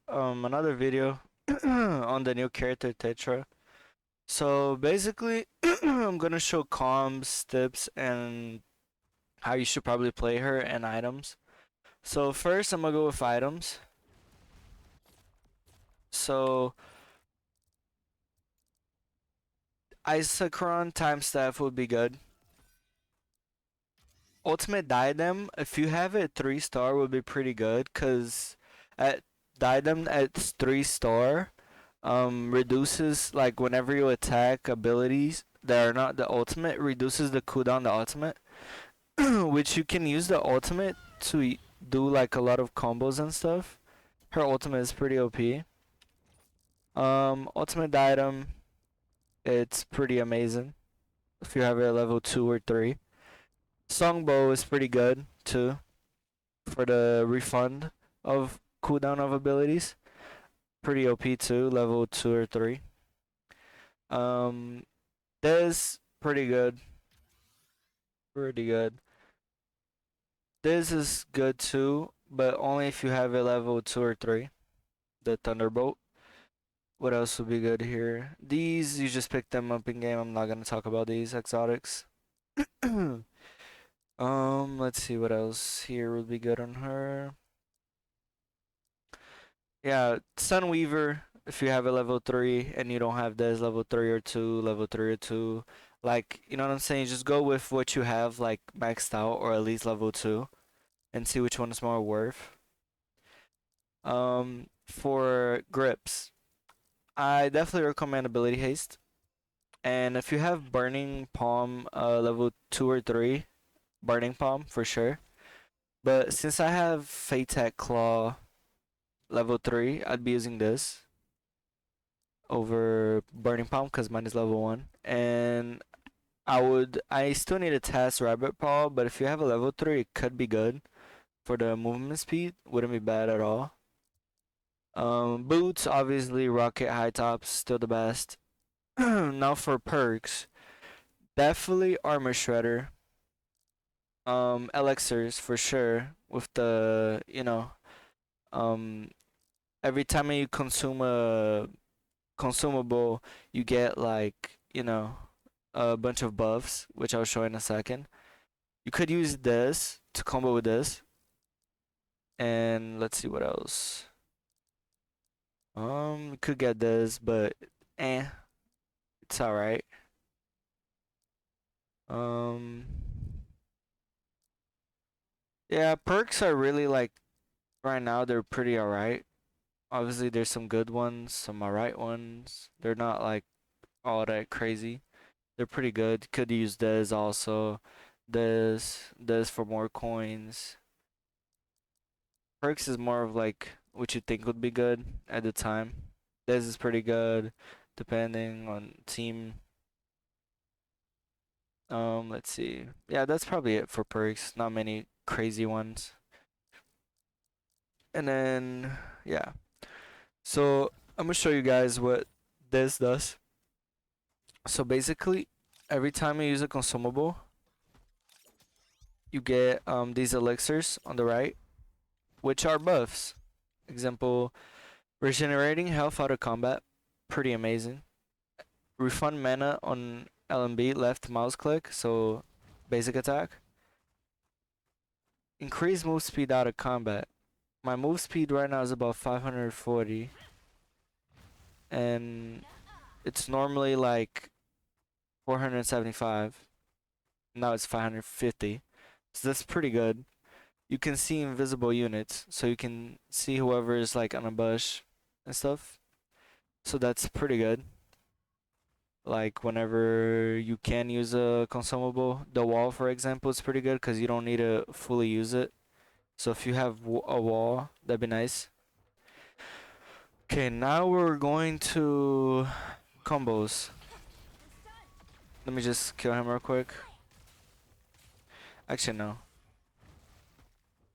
another video on the new character Tetra. So basically, I'm gonna show comms, tips, and how you should probably play her and items. So first, I'm gonna go with items. So Isochron time staff would be good. Ultimate diadem, if you have it 3-star, would be pretty good. Cause at diadem at 3-star, reduces like whenever you attack abilities that are not the ultimate, reduces the cooldown the ultimate, which you can use the ultimate to do like a lot of combos and stuff. Her ultimate is pretty OP. Ultimate item, it's pretty amazing if you have it at level 2 or 3. Songbow is pretty good too for the refund of cooldown of abilities. Pretty OP too, level 2 or 3. This pretty good. Pretty good. This is good too, but only if you have a level 2 or 3. The Thunderbolt. What else would be good here? These, you just pick them up in game. I'm not gonna talk about these exotics. Let's see what else here would be good on her. Yeah, Sunweaver, if you have a level 3 and you don't have this level 3 or 2, level 3 or 2, like, you know what I'm saying? Just go with what you have, like, maxed out or at least level 2 and see which one is more worth. For grips, I definitely recommend Ability Haste. And if you have Burning Palm level 2 or 3, Burning Palm for sure. But since I have Fatek Claw level 3, I'd be using this over Burning Palm because mine is level 1. And I still need to test Rabbit Paw, but if you have a level 3, it could be good. For the movement speed, wouldn't be bad at all. Boots, obviously, Rocket High Tops, still the best. Now for perks, definitely Armor Shredder. Elixirs for sure. With the, um, every time you consume a consumable, you get like, a bunch of buffs, which I'll show in a second. You could use this to combo with this. And let's see what else. You could get this, but it's alright. Um, yeah, perks are really like right now they're pretty alright. Obviously, there's some good ones, some alright ones. They're not like all that crazy. They're pretty good. Could use this also. This for more coins. Perks is more of like what you think would be good at the time. This is pretty good, depending on team. Let's see. Yeah, that's probably it for perks. Not many crazy ones. And then, yeah. So I'm gonna show you guys what this does. So basically, every time you use a consumable, you get these elixirs on the right, which are buffs. Example, regenerating health out of combat, pretty amazing. Refund mana on LMB, left mouse click, so basic attack. Increase move speed out of combat. My move speed right now is about 540. And it's normally like 475. Now it's 550. So that's pretty good. You can see invisible units, so you can see whoever is like on a bush and stuff. So that's pretty good. Like whenever you can use a consumable, the wall for example is pretty good because you don't need to fully use it. So if you have a wall, that'd be nice. Okay, now we're going to combos. Let me just kill him real quick. Actually, no.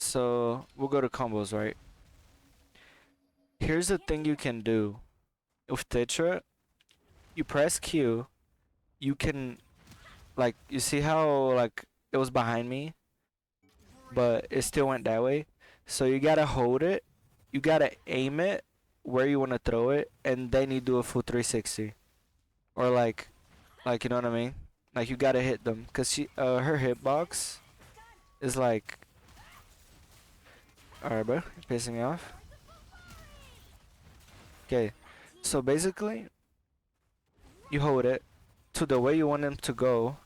So we'll go to combos, right? Here's the thing you can do with Tetra. You press Q, you can, like, you see how like it was behind me, but it still went that way. So you gotta hold it, you gotta aim it, where you want to throw it, and then you do a full 360. Or like you know what I mean? Like you gotta hit them, cause her hitbox is like, alright, bro, you're pissing me off. Okay, so basically, you hold it to the way you want him to go,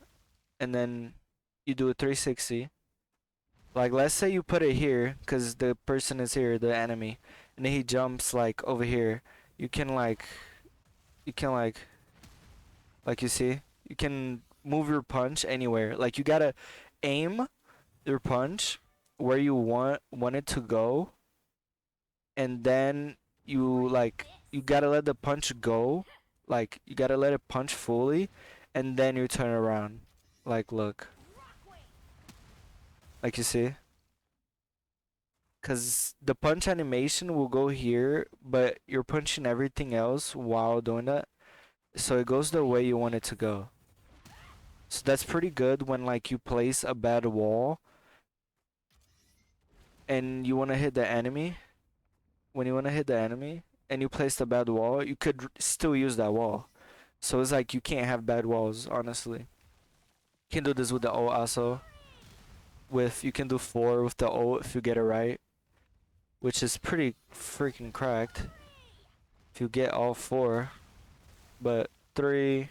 and then you do a 360. Like, let's say you put it here, cause the person is here, the enemy, and then he jumps like over here. You can like you see, you can move your punch anywhere. Like you gotta aim your punch where you want it to go, and then you gotta let the punch go. Like you gotta let it punch fully, and then you turn around. Like look, like you see. Cause the punch animation will go here, but you're punching everything else while doing that. So it goes the way you want it to go. So that's pretty good when like you place a bad wall and you want to hit the enemy. When you want to hit the enemy and you place the bad wall, you could still use that wall. So it's like you can't have bad walls, honestly. You can do this with the ult also. You can do 4 with the ult if you get it right, which is pretty freaking cracked if you get all 4. But 3,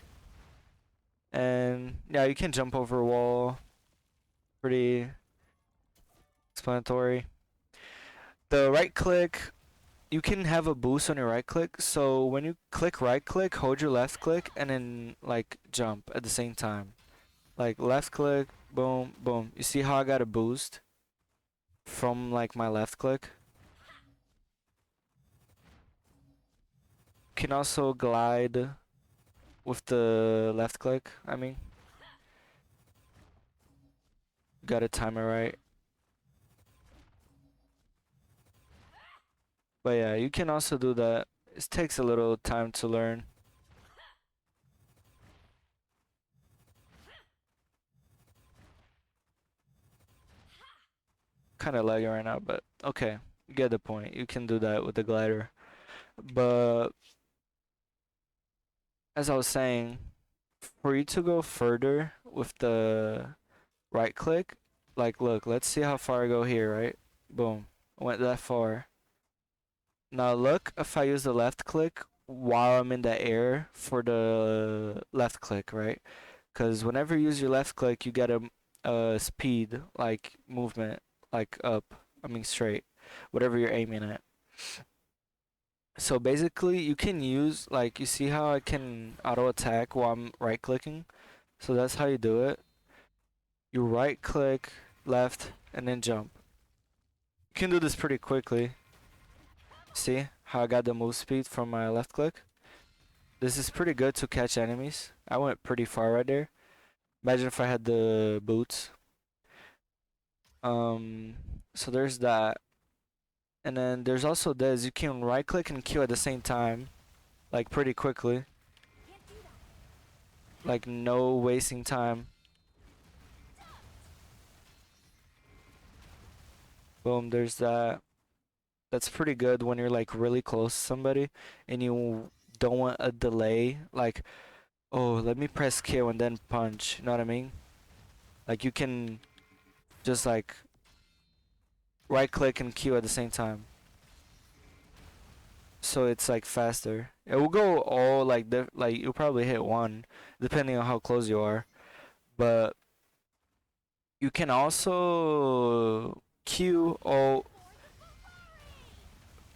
and yeah, you can jump over a wall. Pretty explanatory. The right click, you can have a boost on your right click. So when you click right click, hold your left click and then like jump at the same time. Like left click, boom, boom. You see how I got a boost from like my left click? You can also glide with the left click, I mean. Gotta time it right. But yeah, you can also do that. It takes a little time to learn. Kind of laggy right now, but okay. You get the point. You can do that with the glider. But as I was saying, for you to go further with the right click, like look, let's see how far I go here, right? Boom. I went that far. Now look if I use the left click while I'm in the air for the left click, right? Because whenever you use your left click, you get a speed, like movement, like up, I mean straight, whatever you're aiming at. So basically, you can use, like, you see how I can auto attack while I'm right clicking? So that's how you do it. You right click, left, and then jump. You can do this pretty quickly. See how I got the move speed from my left click? This is pretty good to catch enemies. I went pretty far right there. Imagine if I had the boots. So there's that. And then there's also this. You can right click and Q at the same time. Like pretty quickly. Like no wasting time. Boom, there's that. That's pretty good when you're like really close to somebody and you don't want a delay. Like, oh, let me press Q and then punch. You know what I mean? Like you can just like right click and Q at the same time. So it's like faster. It will go all like you'll probably hit one depending on how close you are. But you can also Q all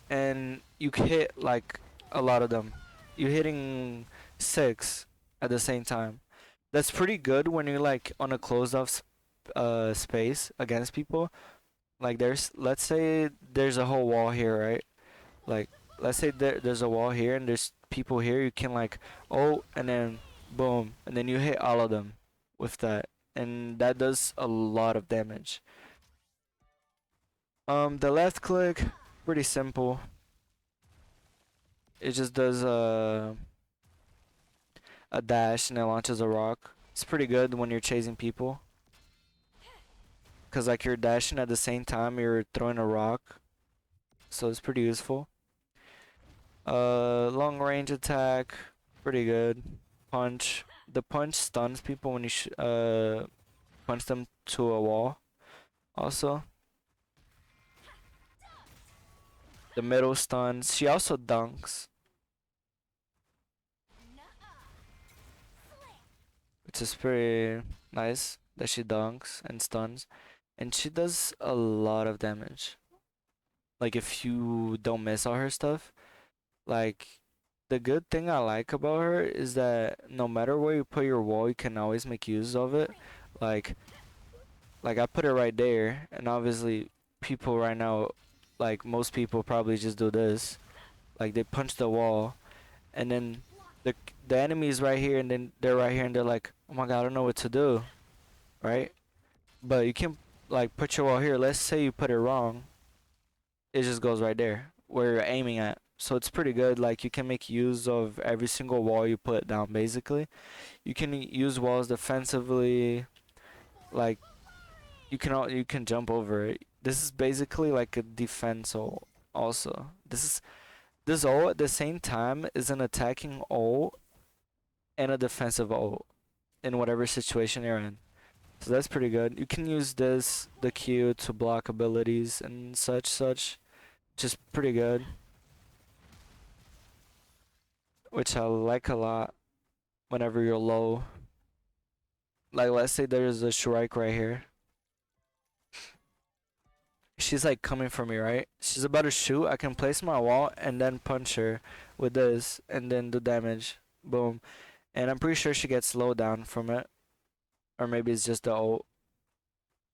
and you can hit like a lot of them. You're hitting 6 at the same time. That's pretty good when you're like on a closed off space against people. Like let's say there's a whole wall here, right? Like let's say there's a wall here and there's people here. You can like and then boom and then you hit all of them with that, and that does a lot of damage. The left click, pretty simple. It just does a dash and it launches a rock. It's pretty good when you're chasing people, cause like you're dashing at the same time you're throwing a rock, so it's pretty useful. Long range attack, pretty good. Punch. The punch stuns people when you punch them to a wall. Also, the middle stuns. She also dunks, which is pretty nice that she dunks and stuns. And she does a lot of damage. Like if you don't miss all her stuff, like the good thing I like about her is that no matter where you put your wall, you can always make use of it. Like like I put it right there, and obviously people right now, like most people probably just do this. Like they punch the wall, and then the the enemy is right here, and then they're right here, and they're like, oh my god, I don't know what to do, right? But you can like put your wall here. Let's say you put it wrong, it just goes right there where you're aiming at. So it's pretty good. Like you can make use of every single wall you put down. Basically, you can use walls defensively. Like you can jump over it. This is basically like a defense ult. Also, this ult at the same time is an attacking ult and a defensive ult in whatever situation you're in. So that's pretty good. You can use the Q to block abilities and such, which is pretty good. Which I like a lot whenever you're low. Like let's say there's a Shrike right here. She's like coming for me, right? She's about to shoot. I can place my wall and then punch her with this and then do damage. Boom. And I'm pretty sure she gets slowed down from it. Or maybe it's just the ult.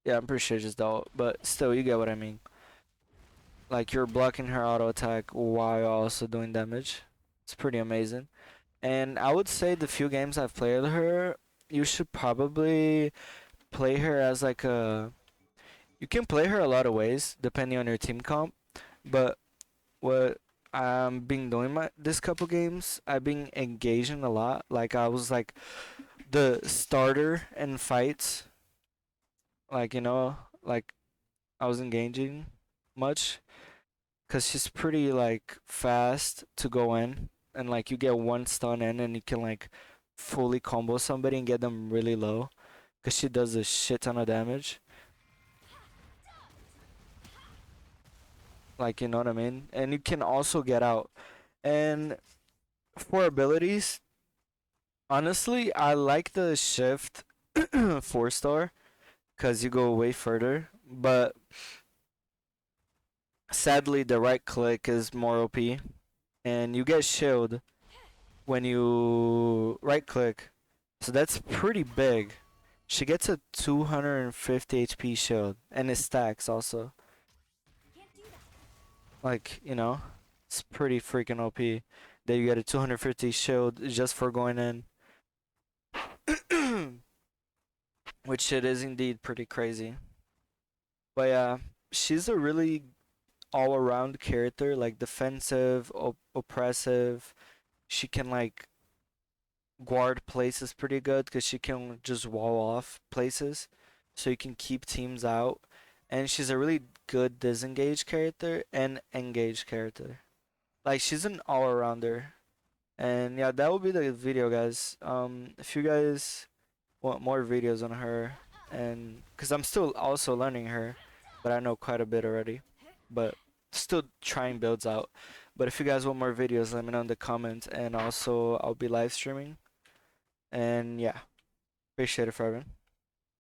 Yeah, I'm pretty sure it's just the ult. But still, you get what I mean. Like you're blocking her auto attack while also doing damage. It's pretty amazing. And I would say the few games I've played her, you should probably play her as like a. You can play her a lot of ways depending on your team comp, but what I'm been doing this couple games, I've been engaging a lot. Like I was like the starter in fights, like like I was engaging much, cause she's pretty like fast to go in, and like you get one stun in, and you can like fully combo somebody and get them really low, cause she does a shit ton of damage. Like you know what I mean? And you can also get out. And for abilities, honestly, I like the shift 4-star because you go way further. But sadly, the right click is more OP, and you get shield when you right click. So that's pretty big. She gets a 250 HP shield, and it stacks also. Like, it's pretty freaking OP that you get a 250 shield just for going in. Which it is indeed pretty crazy. But yeah, she's a really all-around character, like defensive, oppressive. She can like guard places pretty good because she can just wall off places, so you can keep teams out. And she's a really good disengage character and engage character. Like she's an all-arounder. And yeah, that will be the video, guys. If you guys want more videos on her, and because I'm still also learning her, but I know quite a bit already, but still trying builds out. But if you guys want more videos, let me know in the comments, and also I'll be live streaming. And yeah, appreciate it, Fabian.